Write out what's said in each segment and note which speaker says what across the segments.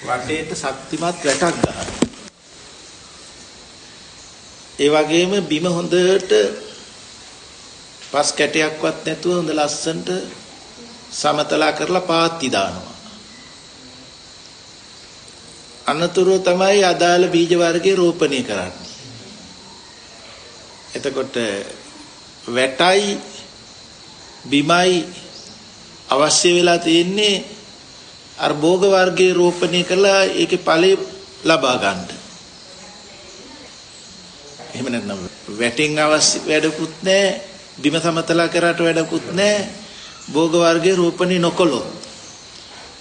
Speaker 1: වටේට ශක්තිමත් වැටක් ගන්නවා. ඒ වගේම බිම හොඳට පස් කැටයක්වත් නැතුව හොඳ ලස්සනට සමතලා කරලා පාත්ති දානවා. අනතුරු තමයි අදාළ බීජ වර්ගයේ රෝපණය කරන්නේ. එතකොට වැටයි බිමයි අවශ්‍ය වෙලා තියෙන්නේ අර භෝග වර්ගයේ රෝපණය කළා ඒකේ ඵලෙ ලබා ගන්න. එහෙම නැත්නම් වැටෙන් අවශ්‍ය වැඩකුත් නැහැ, බිම සමතලා කරාට වැඩකුත් නැහැ භෝග වර්ගයේ රෝපණය නොකළොත්.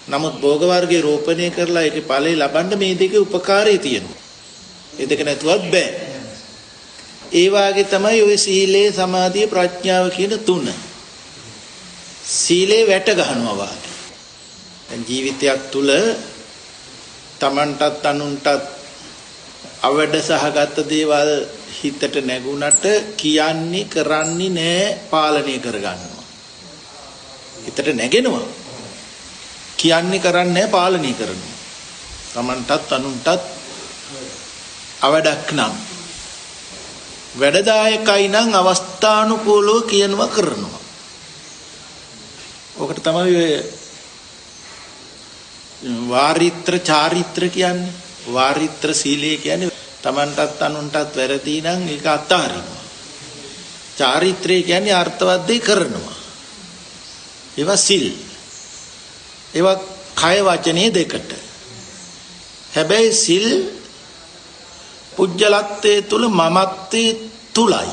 Speaker 1: නමුත් භෝග වර්ගයේ රෝපණය කරලා ඒකේ ඵලෙ ලබන්න මේ දෙකේ උපකාරය තියෙනවා. ඒ දෙක නැතුවත් බෑ. ඒ වාගේ තමයි ওই සීලේ සමාධිය ප්‍රඥාව කියන තුන. සීලේ වැට ගන්නවා වාගේ. දැන් ජීවිතයක් තුල Tamanටත් අනුන්ටත් අවඩ සහගත දේවල් හිතට නැගුණට කියන්නේ කරන්නේ නැහැ, පාලනය කරගන්නවා. හිතට නැගෙනවා. කියන්නේ කරන්නේ නැහැ, පාලනය කරනවා. Tamanටත් අනුන්ටත් අවඩක් නම් වැඩදායකයි නම් අවස්ථානුකූලව කියනවා කරනවා. ඔකට තමයි වාරිත්‍ර චාරිත්‍ර කියන්නේ. වාරිත්‍ර සීලය කියන්නේ Tamanටත් අනුන්ටත් වැරදි නම් ඒක අත්හරිනවා. චාරිත්‍රය කියන්නේ අර්ථවත් දේ කරනවා. ඒවා සිල්. ඒවා කය වචනේ දෙකට. හැබැයි සිල් පුජ්‍යලත්වයේ තුල මමත්වයේ තුලයි.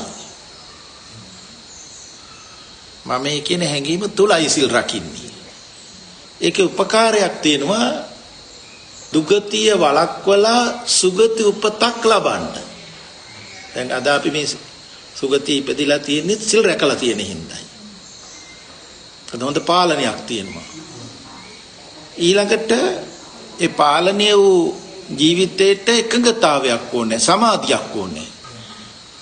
Speaker 1: මම කියන හැඟීම තුලයි සිල් රකින්නේ. ඒකේ උපකාරයක් තියෙනවා දුගතිය වළක්වලා සුගති උපතක් ලබන්න. දැන් අද අපි මේ සුගති ඉපදිලා තියෙන්නේ සිල් රැකලා තියෙන හින්දායි. අද හොඳ පාලනයක් තියෙනවා. ඊළඟට ඒ පාලනය වූ ජීවිතේට එකඟතාවයක් ඕනේ, සමාධියක් ඕනේ.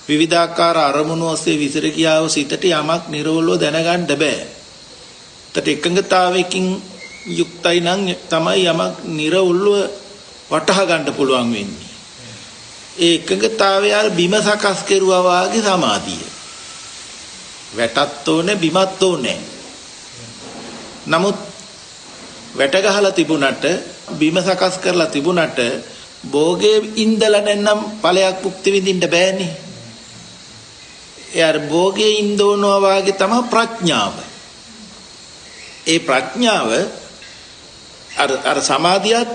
Speaker 1: විවිධාකාර අරමුණු ඔස්සේ විසිර ගියාව සිතට යමක් නිරවුල්ව දැනගන්න බෑ. ඒත් එකඟතාවයකින් යුක්තයි නම් තමයි යමක් නිරවුල්ව වටහා ගන්න පුළුවන් වෙන්නේ. ඒ එකඟතාවය අර බිම සකස් කෙරුවා වාගේ සමාධිය. වැටත් ඕනේ, බිමත් ඕනේ. නමුත් වැට ගහලා තිබුණට, බිම සකස් කරලා තිබුණට භෝගේ ඉඳලා නැත්නම් ඵලයක් භුක්ති විඳින්න බෑනේ. එයාර භෝගේ ඉඳවනවා වාගේ තමයි ප්‍රඥාව. ඒ ප්‍රඥාව අර සමාධියත්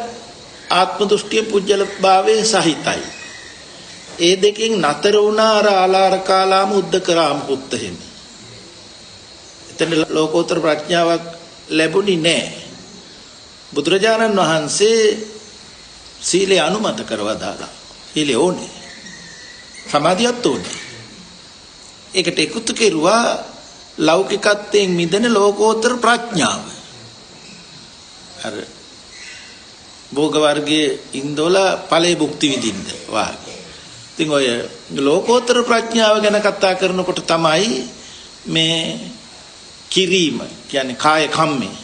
Speaker 1: ආත්ම දෘෂ්ටිය පුජ්‍යල භාවයේ සහිතයි. ඒ දෙකෙන් නතර වුණා අර ආලාර කාලාම උද්දකරාම පුත්තෙහිම. එතන ලෝකෝත්තර ප්‍රඥාවක් ලැබුණේ නැහැ. බුදුරජාණන් වහන්සේ සීලය අනුමත කරවා දාලා. සීලය ඕනේ. සමාධියත් ඕනේ. ඒකට එකතු කෙරුවා ලෞකිකත්වයෙන් මිදෙන ලෝකෝත්තර ප්‍රඥාව. අර භෝග වර්ගයේ ඉන්දෝලා ඵලයේ භුක්ති විඳින්න වාගේ. ඉතින් ඔය ලෝකෝත්තර ප්‍රඥාව ගැන කතා කරනකොට තමයි මේ කිරීම කියන්නේ කාය කම්මේ,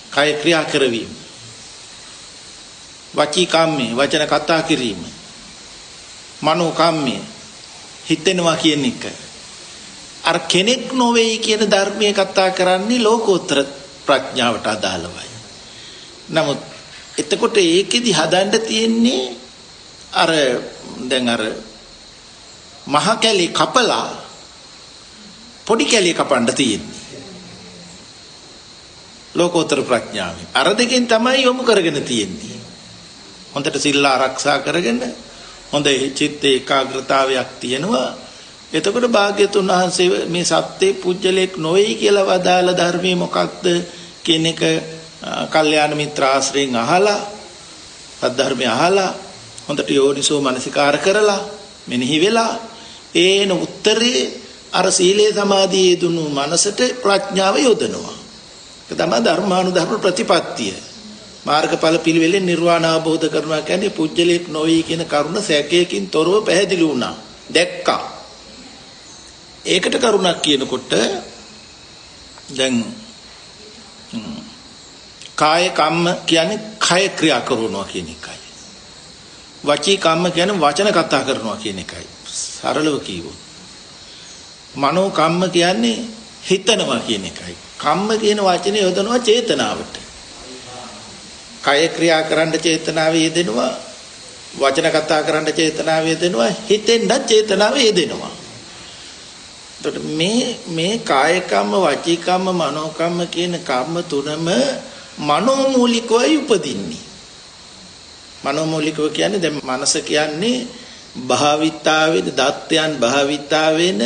Speaker 1: කාය ක්‍රියා කරවීම. වචී කම්මේ, වචන කතා කිරීම. මනෝ කම්මේ, හිතෙනවා කියන එක. අර කෙනෙක් නොවේයි කියන ධර්මයේ කතා කරන්නේ ලෝකෝත්තර ප්‍රඥාවට අදාළවයි. නමුත් එතකොට ඒකෙදි හදන්න තියෙන්නේ අර දැන් අර මහ කැලේ කපලා පොඩි කැලේ කපන්න තියෙන්නේ. ලෝකෝත්තර ප්‍රඥාවෙන්. අර දෙකෙන් තමයි යොමු කරගෙන තියෙන්නේ. හොඳට සිල් ආරක්ෂා කරගෙන හොඳ චිත්ත ඒකාග්‍රතාවයක් තියෙනවා. එතකොට භාග්‍යතුන් වහන්සේ මේ සත්‍යේ පුජ්‍යලෙක් නොවේයි කියලා වදාළ ධර්මයේ මොකක්ද කියන එක කල්යාණ මිත්‍ර ආශ්‍රයෙන් අහලා, සද්ධර්මය අහලා, හොඳට යෝනිසෝ මනසිකාර කරලා, මෙනෙහි වෙලා ඒන උත්තරේ අර සීලේ සමාධියේ දුන්නු මනසට ප්‍රඥාව යොදනවා. ඒක තමයි ධර්මානුධර්ම ප්‍රතිපත්තිය. මාර්ගඵල පිළිවෙලෙන් නිර්වාණ අවබෝධ කරනවා කියන්නේ පුජ්‍යලෙක් නොවේයි කියන කරුණ සැකයකින් තොරව පැහැදිලි වුණා. දැක්කා. ඒකට කරුණක් කියනකොට දැන් කාය කම්ම කියන්නේ කය ක්‍රියා කරනවා කියන එකයි. වචී කම්ම කියන්නේ වචන කතා කරනවා කියන එකයි. සරලව කියවොත්. මනෝ කම්ම කියන්නේ හිතනවා කියන එකයි. කම්ම කියන වචනේ යොදනවා චේතනාවට. කය ක්‍රියා කරන්න චේතනාව යෙදෙනවා. වචන කතා කරන්න චේතනාව යෙදෙනවා. හිතෙන්ද චේතනාව යෙදෙනවා. එතකොට මේ කාය කම්ම, වචී කම්ම, මනෝ කම්ම කියන කම්ම තුනම මනෝමූලිකවයි උපදින්නේ. මනෝමූලිකව කියන්නේ දැන් මනස කියන්නේ භාවිතාවේද දත්තයන් භාවිතාවෙන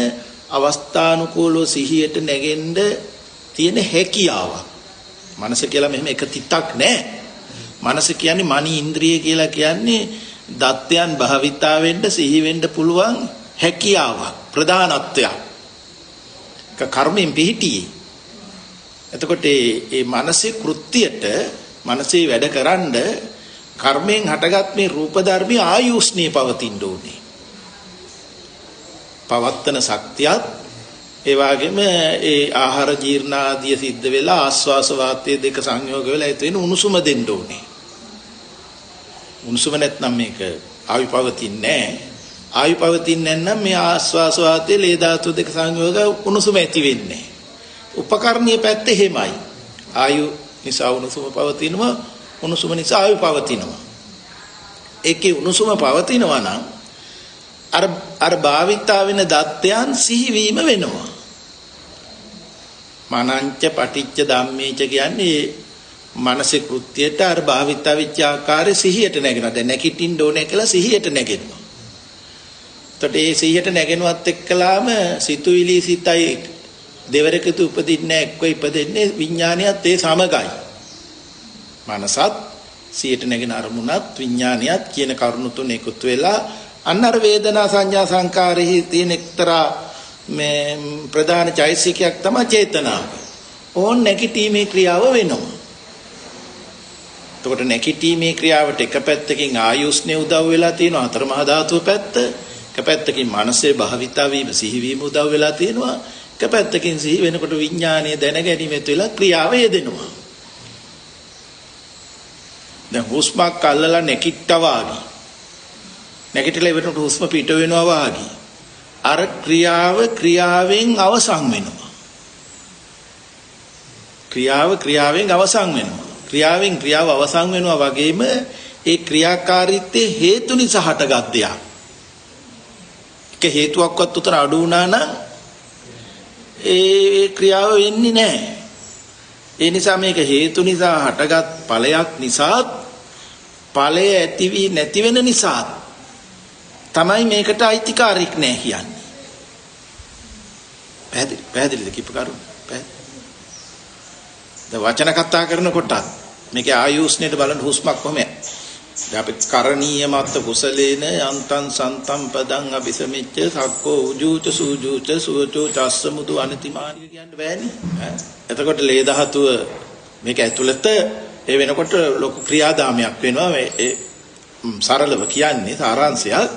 Speaker 1: අවස්ථානුකූලව සිහියට නැගෙන්න තියෙන හැකියාවක්. මනස කියලා මෙහෙම එක තිත්තක් නැහැ. මනස කියන්නේ මනි ඉන්ද්‍රිය කියලා කියන්නේ දත්තයන් භාවිතාවෙන්න සිහි වෙන්න පුළුවන් හැකියාවක්, ප්‍රධානත්වයක්. කර්මයෙන් පිහිටියේ. එතකොට මේ මනසේ කෘත්‍යයට මනසේ වැඩකරනද කර්මයෙන් හටගත් මේ රූප ධර්මී ආයුෂ්ණී පවතින්න ඕනේ. පවත්තන ශක්තියත් ඒ වගේම ඒ ආහාර ජීර්ණ ආදිය සිද්ධ වෙලා ආස්වාස වාතයේ දෙක සංයෝග වෙලා ඒ වෙන උණුසුම දෙන්න ඕනේ. උණුසුම නැත්නම් මේක ආයු පවතින්නේ නැහැ. ආයු පවතින්නේ නැත්නම් මේ ආස්වාස වාතයේ ලේ ධාතු දෙක සංයෝග උණුසුම ඇති වෙන්නේ. උපකරණීය පැත්ත එහෙමයි. ආයු නිසා උණුසුම පවතිනවා, උණුසුම නිසා ආයු පවතිනවා. ඒකේ උණුසුම පවතිනවා නම් අර භාවිතා වෙන දත්තයන් සිහිවීම වෙනවා. මනංච පටිච්ච ධම්මේච කියන්නේ මනසේ කෘත්‍යයට අර භාවිතා විච්ච ආකාරයේ සිහියට නැගෙනවා. දැන් නැගිටින්න ඕනේ කියලා සිහියට නැගෙනවා. එතකොට ඒ සිහියට නැගෙනවත් එක්කලාම සිතුවිලි සිතයි දෙවරකට උපදින්නේ එක්ක ඉපදෙන්නේ විඥානියත් ඒ සමගයි. මනසත් සිහියට නැගෙන අරමුණත් විඥානියත් කියන කරුණු තුන එකතු වෙලා අන්නර වේදනා සංඥා සංකාරෙහි තියෙන එක්තරා මේ ප්‍රධාන චෛතසිකයක් තමයි චේතනාව. ඕන් නැගිටීමේ ක්‍රියාව වෙනවා. එතකොට නැගිටීමේ ක්‍රියාවට එක පැත්තකින් ආයුෂ්නේ උදව් වෙලා තියෙනවා අතර මහා ධාතුව පැත්ත. එක පැත්තකින් මනසේ භාවිතා වීම සිහිවීම උදව් වෙලා තියෙනවා. එක පැත්තකින් සිහි වෙනකොට විඥානීය දැනගැනීමත් වෙලා ක්‍රියාව යෙදෙනවා. දැන් හුස්මක් අල්ලලා නැකිට්ටා වාගේ. නැගිටලා ඉවරනකොට හුස්ම පිට වෙනවා වාගේ. අර ක්‍රියාවෙන් අවසන් වෙනවා. ක්‍රියාවෙන් අවසන් වෙනවා. ක්‍රියාව අවසන් වෙනවා වගේම ඒ ක්‍රියාකාරීත්වයේ හේතු නිසා හටගත් දෙයක්. එක හේතුවක්වත් උතර අඩු වුණා නම් ඒ ක්‍රියාව වෙන්නේ නැහැ. ඒ නිසා මේක හේතු නිසා හටගත් ඵලයක් නිසා ඵලය ඇති වී නැති වෙන නිසා තමයි මේකට අයිතිකාරයක් නැහැ කියන්නේ. පැහැදිලිද කිප්ප කරුණ? දැන් වචන කතා කරනකොට මේකේ ආයුෂ්ණයට බලන හුස්මක් කොහොමද? දැන් අපි කරණීය මත් කුසලේන යන්තං සන්තම් පදං අபிසමිච්ච සක්කෝ උජූච සූජූච සුවචෝ චස්සමුදු අනතිමානික කියන්න බෑනේ. එතකොට ලේ ධාතුව මේක ඇතුළත ඒ වෙනකොට ලොකු ක්‍රියාදාමයක් වෙනවා. ඒ සරලව කියන්නේ සාරාංශයක්.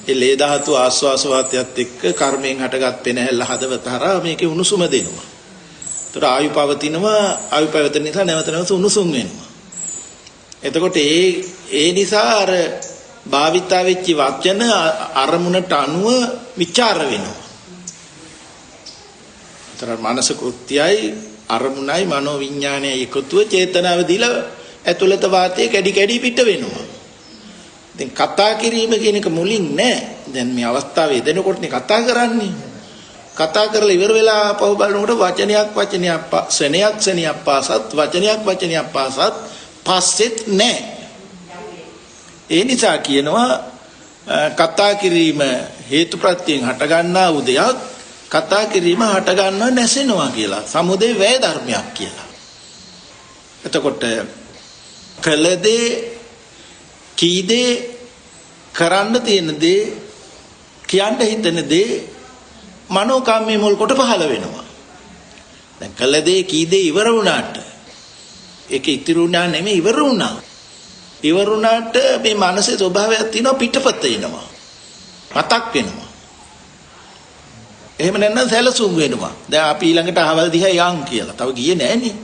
Speaker 1: ඒ ලේ ධාතුව ආස්වාස වාතයත් එක්ක කර්මයෙන් හටගත් පෙනහැල්ල හදවත හරහා මේකේ උණුසුම දෙනවා. ඒතර ආයු පවතිනවා. ආයු පවතින නිසා නැවත නැවත උණුසුම් වෙනවා. එතකොට ඒ නිසා අර භාවිතා වෙච්ච වචන අරමුණට අනුව ਵਿਚාර වෙනවා. ඒතර මානස කෘත්‍යයි අරමුණයි මනෝ විඥානයයි එකතුව චේතනාව දීලා ඇතුළත වාතයේ කැඩි කැඩි පිට වෙනවා. දැන් කතා කිරීම කියන එක මුලින් නෑ. දැන් මේ අවස්ථාවේ දෙනකොටනේ කතා කරන්නේ. කතා කරලා ඉවර වෙලා පහු බලනකොට වචනයක් පාසත් වචනයක් පාසත් පස්සෙත් නෑ. ඒ නිසා කියනවා කතා කිරීම හේතුප්‍රත්‍යයෙන් හටගන්නා උදයක් කතා කිරීම හටගන්නා නැසෙනවා කියලා. සමුදේ වැය ධර්මයක් කියලා. එතකොට කළදේ කීදේ කරන්න තියෙන දේ කියන්න හිතන දේ මනෝකම්මේ මුල් කොට පහළ වෙනවා. දැන් කළදේ කීදේ ඉවර වුණාට ඒක ඉතිරුණා නෙමෙයි ඉවර වුණා. ඉවර වුණාට මේ මනසේ ස්වභාවයක් තියෙනවා පිටපත එනවා. මතක් වෙනවා. එහෙම නැත්නම් සැලසුම් වෙනවා. දැන් අපි ඊළඟට අහවල් දිහා යන් කියලා. තව ගියේ නෑනේ.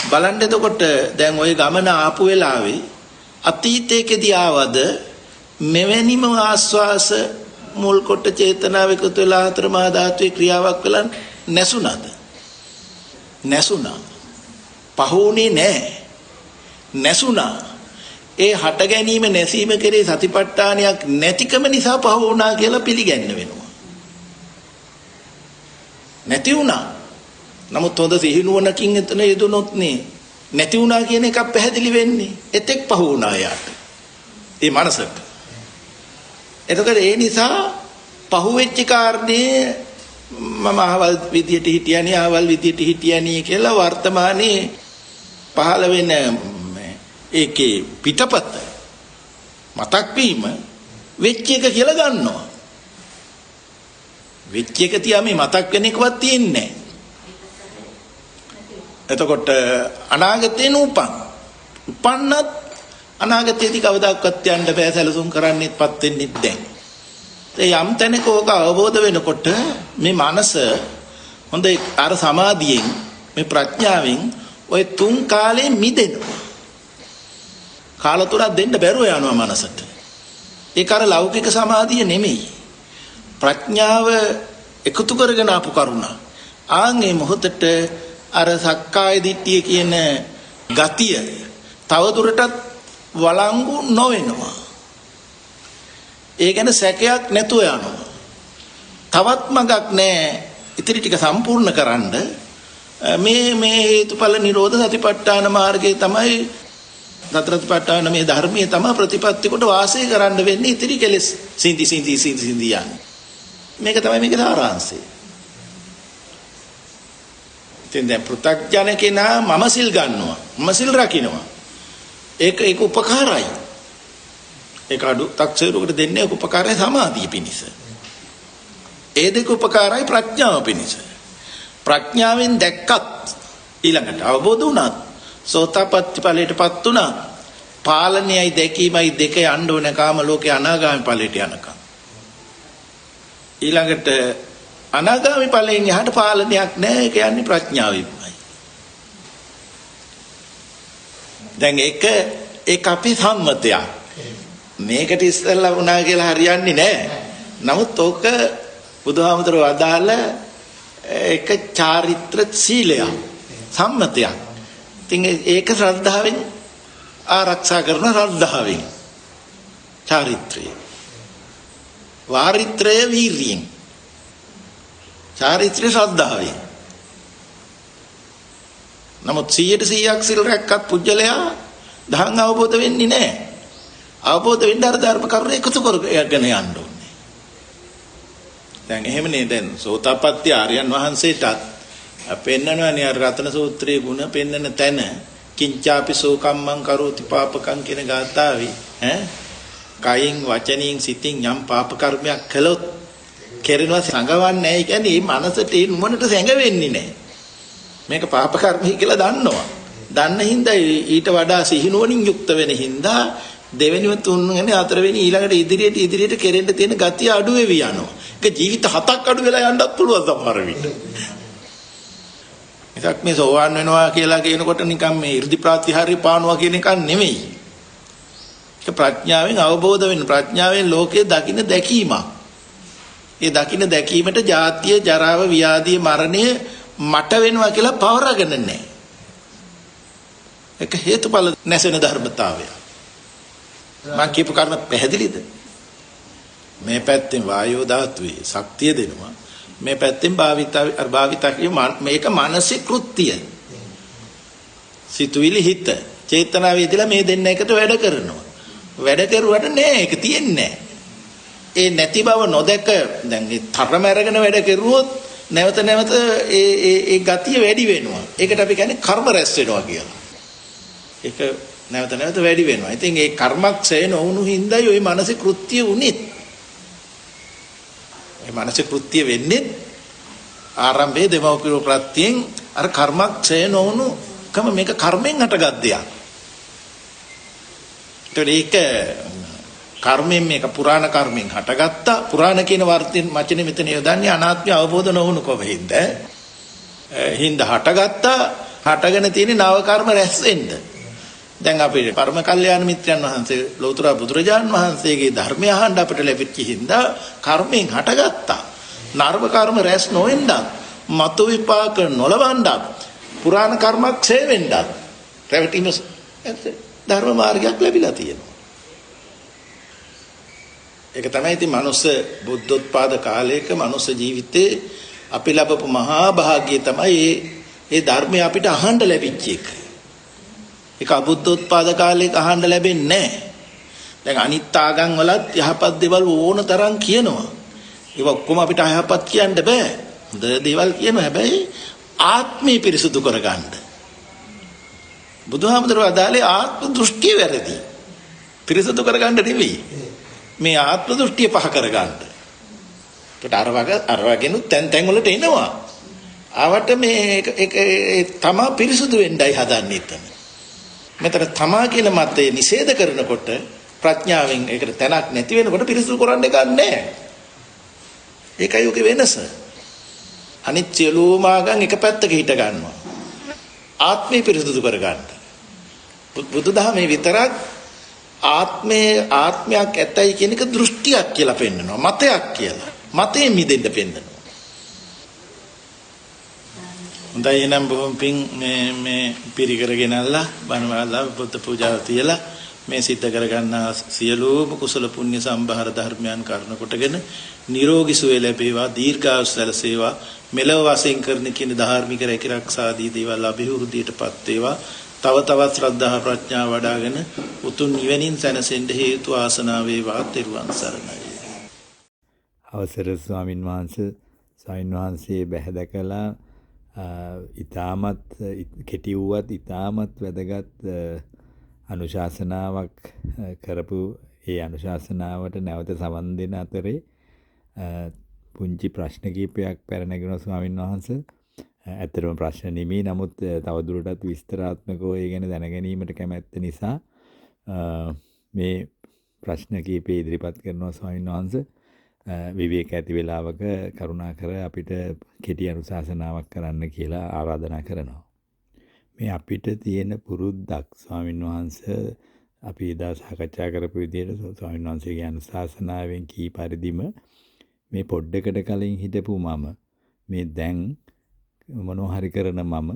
Speaker 1: බලන්න එතකොට දැන් ওই ගමන ආපු වෙලාවේ අතීතයේදී ආවද මෙවැනිම ආස්වාස මුල් කොට චේතනාව එකතු වෙලා හතර මහා ධාතුවේ ක්‍රියාවක් වෙලා නැසුණාද? නැසුණා. පහුුනේ නැහැ. නැසුණා. ඒ හට ගැනීම නැසීම කෙරේ සතිපට්ඨානයක් නැතිකම නිසා පහ වුණා කියලා පිළිගන්න වෙනවා. නැති වුණා. නමුත් හොඳ සිහිනුවණකින් එතන යෙදුනොත් නේ නැති වුණා කියන එකක් පැහැදිලි වෙන්නේ. එතෙක් පහ වුණා යාට. ඒ මනසට. එතකොට ඒ නිසා පහුවෙච්ච කාරණේ මම අහවල් විදියට හිටියනේ අහවල් විදියට හිටියනේ කියලා වර්තමානයේ පහළ වෙන ඒකේ පිටපත මතක් වීම වෙච්ච එක කියලා ගන්නවා. වෙච්ච එක තියා මේ මතක් වෙන එකවත් තියෙන්නේ නැහැ. එතකොට අනාගතේ උපන්නත් අනාගතයේදී කවදාකවත් යන්න බෑ සැලසුම් කරන්නෙත්පත් වෙන්නෙත් දැන්. ඒ යම් තැනක ඕක අවබෝධ වෙනකොට මේ මනස හොඳ අර සමාධියෙන් මේ ප්‍රඥාවෙන් ওই තුන් කාලේ මිදෙනවා. කාල තුනක් දෙන්න බැරුව යනවා මනසට. ඒක අර ලෞකික සමාධිය නෙමෙයි. ප්‍රඥාව එකතු කරගෙන ආපු කරුණ. ආන්ගේ මොහොතට අර සක්කාය දිට්ඨිය කියන ගතිය තව දුරටත් වළංගු නොවෙනවා. ඒ ගැන සැකයක් නැතුව යනවා. තවත් මගක් නැහැ. ඉතිරි ටික සම්පූර්ණ කරන්න මේ හේතුඵල නිරෝධ සතිපට්ඨාන මාර්ගයේ තමයි සතරතිපට්ඨාන මේ ධර්මයේ තමයි ප්‍රතිපත්ති කොට වාසය කරන්න වෙන්නේ. ඉතිරි කෙලෙස් සිඳි යන්නේ. මේක තමයි මේකේ සාරාංශය. ඉතින් දැන් පෘථග්ජන කෙනා මම සිල් ගන්නවා. මම සිල් රකින්නවා. ඒක උපකාරයි. ඒක අඩු තක්සේරුවකට දෙන්නේ උපකාරයි සමාධිය පිණිස. ඒ දෙක උපකාරයි ප්‍රඥාව පිණිස. ප්‍රඥාවෙන් දැක්කත් ඊළඟට අවබෝධ වුණත් සෝතාපට්ටි ඵලයටපත් වුණා. පාලනයයි දැකීමයි දෙක යන්න ඕන කාම ලෝකේ අනාගාමී ඵලයට යනකම්. ඊළඟට අනාගාමී ඵලයෙන් එහාට පාලනයක් නැහැ. ඒක යන්නේ ප්‍රඥාවෙන්මයි. දැන් ඒක අපේ සම්මතයක්. මේකට ඉස්සෙල්ලා වුණා කියලා හරියන්නේ නැහැ. නමුත් ඕක බුදුහාමුදුරුවෝ අදාළ ඒක චාරිත්‍ර සීලයක් සම්මතයක්. ඉතින් ඒක ශ්‍රද්ධාවෙන් ආරක්ෂා කරන ශ්‍රද්ධාවෙන් චාරිත්‍රය. වාරිත්‍රය වීර්යයෙන්. චාරිත්‍රය ශ්‍රද්ධාවෙන්. නමුත් 100% සිල් රැක්කත් පුජ්‍යලයා ධර්ම අවබෝධ වෙන්නේ නැහැ. අවබෝධ වෙන්න අර ධර්ම කරුණ එකතු කරගෙන යන්න ඕනේ. දැන් එහෙමනේ දැන් සෝතාපට්ටි ආර්යයන් වහන්සේටත් පෙන්නනවානේ අර රතන සූත්‍රයේ ගුණ පෙන්නන තැන කිංචාපි සෝකම්මං කරෝති පාපකං කියන ගාථාවේ කයින් වචනින් සිතින් යම් පාප කර්මයක් කළොත් කෙරෙනවා සංගවන්නේ නැහැ. ඒ කියන්නේ මේ මනසට ඒ නුවණට සැඟවෙන්නේ නැහැ. මේක පාප කර්මයි කියලා දන්නවා. දන්න හින්දා ඊට වඩා සිහිනුවණින් යුක්ත වෙන හින්දා දෙවෙනිව තුන්වෙනි හතරවෙනි ඊළඟට ඉදිරියට කෙරෙන්න තියෙන ගතිය අඩු වෙවි යනවා. ඒක ජීවිත 7ක් අඩු වෙලා යන්නත් පුළුවන් සමහර විට. එකක් මේ සෝවාන් වෙනවා කියලා කියනකොට නිකන් මේ 이르දි ප්‍රාතිහාර්ය පානවා කියන එක නෙමෙයි. ඒක ප්‍රඥාවෙන් අවබෝධ වෙන ප්‍රඥාවෙන් ලෝකයේ දකින්න දැකීමක්. ඒ දකින්න දැකීමට ජාතිය ජරාව ව්‍යාධිය මරණය මට වෙනවා කියලා පවරගෙන නැහැ. ඒක හේතුඵල නැසෙන ධර්මතාවය. මම කියපු කාරණා පැහැදිලිද? මේ පැත්තෙන් වායෝ ධාතුවේ ශක්තිය දෙනවා. මේ පැත්තෙන් භාවිතා මේක මානසික කෘත්‍යය. සිතුවිලි හිත චේතනාව වේදලා මේ දෙන්න එකට වැඩ කරනවා. වැඩ කරුවට නෑ ඒක තියෙන්නේ නෑ. ඒ නැති බව නොදක දැන් මේ තරම අරගෙන වැඩ කරුවොත් නැවත ඒ ගතිය වැඩි වෙනවා. ඒකට අපි කියන්නේ කර්ම රැස් වෙනවා කියලා. ඒක නැවත වැඩි වෙනවා. ඉතින් ඒ කර්මක්ෂය නොවුණු හින්දායි ওই මානසික කෘත්‍ය උනේත්. ඒ මානසික කෘත්‍ය වෙන්නේ ආරම්භයේ දෙමව්පිය ප්‍රත්‍යයෙන් අර කර්මක්ෂය නොවුණු කම මේක කර්මෙන් හටගත් දෙයක්. ඒක කර්මයෙන් මේක පුරාණ කර්මෙන් හටගත්තා. පුරාණ කියන වචනේ මෙතන යොදන්නේ අනාත්මය අවබෝධ නොවුණු කොහෙන්ද? හින්දා හටගත්තා. හටගෙන තියෙන නව කර්ම රැස් වෙන්න. දැන් අපේ පරම කල්යාණ මිත්‍රයන් වහන්සේ ලෞතර බුදුරජාන් වහන්සේගේ ධර්මය අහන්න අපිට ලැබිච්ච හින්දා කර්මෙන් හටගත්තා. නර්ම කර්ම රැස් නොවෙන්නත්, මතු විපාක නොලවන්නත්, පුරාණ කර්මක් ඡේ වෙන්නත් රැවටීම ධර්ම මාර්ගයක් ලැබිලා තියෙනවා. ඒක තමයි ඉතින් මනුස්ස බුද්ධෝත්පාද කාලයක මනුස්ස ජීවිතේ අපි ලැබපු මහා භාග්‍යය තමයි ඒ ධර්මය අපිට අහන්න ලැබිච්ච එක. ඒක අබුද්ධෝත්පාද කාලයක අහන්න ලැබෙන්නේ නැහැ. දැන් අනිත් ආගම් වලත් යහපත් දේවල් ඕන තරම් කියනවා. ඒක ඔක්කොම අපිට යහපත් කියන්න බෑ. හොඳ දේවල් කියනවා. හැබැයි ආත්මය පිරිසුදු කරගන්න. බුදුහාමුදුරුවෝ අදාළේ ආත්ම දෘෂ්ටිය වැරදි. පිරිසුදු කරගන්න නෙවෙයි. මේ ආත්ම දෘෂ්ටිය පහ කරගන්න. ඒකට අර වගේනුත් තැන් වලට එනවා. ආවට මේ තමා පිරිසුදු වෙන්නයි හදන්නේ එතන. මෙතන තමා කියන මතය නිෂේධ කරනකොට ප්‍රඥාවෙන් ඒකට තැනක් නැති වෙනකොට පිරිසුදු කරන්න එකක් නැහැ. ඒකයි ඔකේ වෙනස. අනිත් සියලුම ආගම් එක පැත්තක හිට ගන්නවා. ආත්මය පිරිසුදු කරගන්න. බුදුදහමේ විතරක් ආත්මයක් ඇතයි කියන එක දෘෂ්ටියක් කියලා පෙන්නනවා. මතයක් කියලා. මතයෙන් මිදෙන්න පෙන්නනවා. හොඳයි එහෙනම් බොහොම පිං මේ පිරිකර ගෙනල්ලා බණවලා බුද්ධ පූජාව තියලා මේ සිද්ධ කරගන්න සියලුම කුසල පුණ්‍ය සම්භාර ධර්මයන් කරන කොටගෙන නිරෝගී සුවය ලැබේවා, දීර්ඝායුෂ සැලසේවා, මෙලව වශයෙන් කරන කියන ධාර්මික රැකිරක්ෂාදී දේවල් අභිවෘද්ධියටපත් වේවා. තව තවත් ශ්‍රද්ධා ප්‍රඥා වඩාගෙන උතුම් නිවනින් සැනසෙන්න හේතු ආසනාව වේවා. ත්වන් සරණයි.
Speaker 2: අවසර ස්වාමින් වහන්සේ බැහැ දැකලා ඊටමත් කෙටි වුවත් ඊටමත් වැදගත් අනුශාසනාවක් කරපු ඒ අනුශාසනාවට නැවත සවන් දෙන අතරේ පුංචි ප්‍රශ්න කිහිපයක් පැන ස්වාමින් වහන්සේ. ඇත්තටම ප්‍රශ්න නෙමෙයි, නමුත් තවදුරටත් විස්තරාත්මකව ඒ ගැන දැනගැනීමට කැමැත්ත නිසා මේ ප්‍රශ්න කිහිපය ඉදිරිපත් කරනවා ස්වාමින් වහන්සේ. විවේක ඇති වෙලාවක කරුණාකර අපිට කෙටි අනුශාසනාවක් කරන්න කියලා ආරාධනා කරනවා. මේ අපිට තියෙන පුරුද්දක් ස්වාමින් වහන්සේ, අපි එදා සාකච්ඡා කරපු විදිහට ස්වාමින් වහන්සේගේ අනුශාසනාවෙන් කී පරිදිම මේ පොඩ්ඩකට කලින් හිටපු මම, මේ දැන් මොනවා හරි කරන මම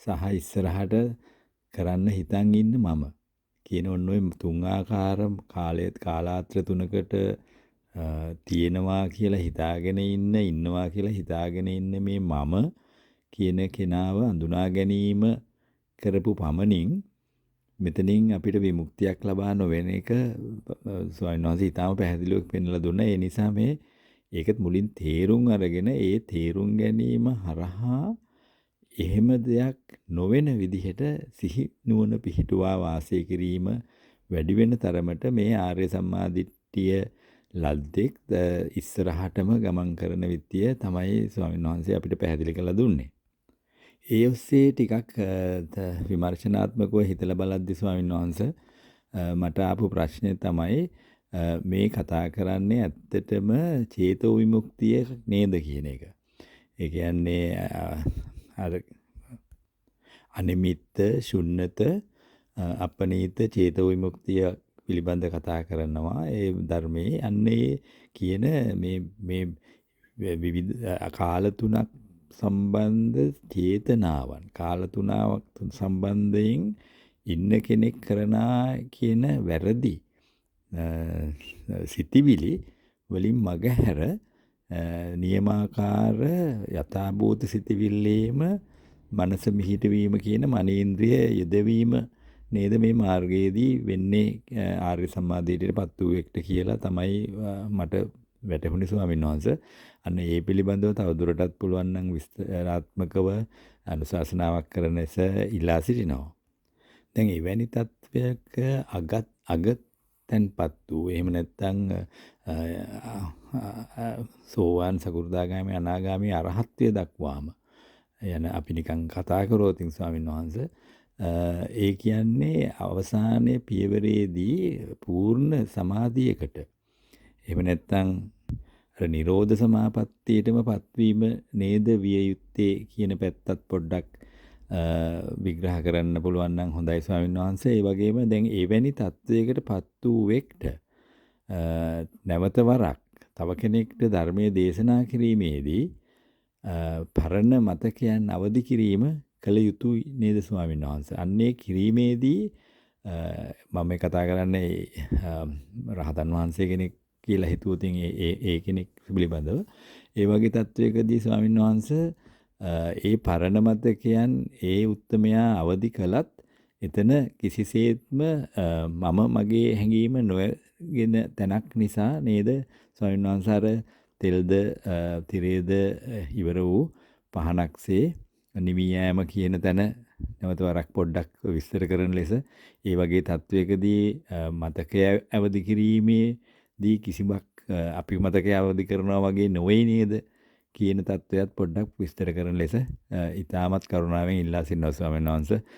Speaker 2: සහ ඉස්සරහට කරන්න හිතන් ඉන්න මම කියන ඔන්න තුන් ආකාර කාලාත්‍ර තුනකට තියෙනවා කියලා හිතාගෙන ඉන්නවා කියලා හිතාගෙන ඉන්න මේ මම කියන කෙනාව අඳුනා ගැනීම කරපු පමණින් මෙතනින් අපිට විමුක්තියක් ලබා නොවන එක ස්වාමීන් වහන්සේ ඊටම පැහැදිලිව පෙන්වලා දුන්නා. ඒ නිසා මේ ඒකත් මුලින් තේරුම් අරගෙන ඒ තේරුම් ගැනීම හරහා එහෙම දෙයක් නොවන විදිහට සිහි නුවණ පිහිටුවා වාසය කිරීම වැඩි වෙන තරමට මේ ආර්ය සම්මාදිට්ඨිය ලද්දෙක් ඉස්සරහටම ගමන් කරන විදිය තමයි ස්වාමීන් වහන්සේ අපිට පැහැදිලි කරලා දුන්නේ. ඒ ඔස්සේ ටිකක් විමර්ශනාත්මකව හිතලා බලද්දි ස්වාමීන් වහන්සේ මට ආපු ප්‍රශ්නේ තමයි මේ කතා කරන්නේ ඇත්තටම චේතෝ විමුක්තිය නේද කියන එක. ඒ කියන්නේ අර අනිමිත්ත, ශුන්්‍යත, අපනීත චේතෝ විමුක්තිය පිළිබඳ කතා කරනවා ඒ ධර්මයේ. අන්නේ කියන මේ විවිධ කාල තුනක් සම්බන්ධ චේතනාවන්, කාල තුනක් සම්බන්ධයෙන් ඉන්න කෙනෙක් කරන කියන වැරදි සිතිවිලි වලින් මගහැර නියමාකාර යථාභූත සිතිවිල්ලේම මනස මිහිටවීම කියන මනේන්ද්‍රිය යෙදවීම නේද මේ මාර්ගයේදී වෙන්නේ ආර්ය සම්මාදිට්ඨියටපත් වූ එක්ට කියලා තමයි මට වැටහුණේ ස්වාමීන් වහන්සේ. අන්න ඒ පිළිබඳව තවදුරටත් පුළුවන් නම් විස්තරාත්මකව අනුශාසනාවක් කරන ලෙස ඉල්ලා සිටිනවා. දැන් එවැනි තත්වයක අගතෙන්පත් වූ, එහෙම නැත්නම් සෝවාන්, සකෘදාගාමී, අනාගාමී අරහත්ත්වයට දක්වාම යන අපි නිකන් කතා කරොත් ස්වාමීන් වහන්සේ, ඒ කියන්නේ අවසානයේ පියවරේදී පූර්ණ සමාධියකට, එහෙම නැත්නම් අර නිරෝධ සමාපත්තියටම පත්වීම නේද විය යුත්තේ කියන පැත්තත් පොඩ්ඩක් විග්‍රහ කරන්න පුළුවන් නම් හොඳයි ස්වාමීන් වහන්සේ. ඒ වගේම දැන් එවැනි තත්වයකට පත් වූ වෙක්ට නැවත වරක් තව කෙනෙක්ට ධර්මයේ දේශනා කිරීමේදී පරණ මතකයන් අවදි කිරීම කළ යුතුයි නේද ස්වාමීන් වහන්සේ? අන්නේ කිරීමේදී මම මේ කතා කරන්නේ රහතන් වහන්සේ කෙනෙක් කියලා හිතුවොතින් ඒ කෙනෙක් පිළිබඳව. ඒ වගේ තත්වයකදී ස්වාමීන් වහන්සේ ඒ පරණ මතකයන් ඒ උත්තමයා අවදි කළත් එතන කිසිසේත්ම මම මගේ හැඟීම නොගෙන තැනක් නිසා නේද ස්වාමීන් වහන්සේ අර තෙල්ද තිරේද ඉවර වූ පහනක්සේ නිවී යෑම කියන තැන නැවත වරක් පොඩ්ඩක් විස්තර කරන ලෙස ඒ වගේ තත්වයකදී මතකය අවදි කිරීමේදී කිසිමක් අපි මතකය අවදි කරනවා වගේ නොවේ නේද කියන තත්වයක් පොඩ්ඩක් විස්තර කරන ලෙස ඉතාමත් කරුණාවෙන් ඉල්ලා සිටිනවා ස්වාමීන් වහන්සේ.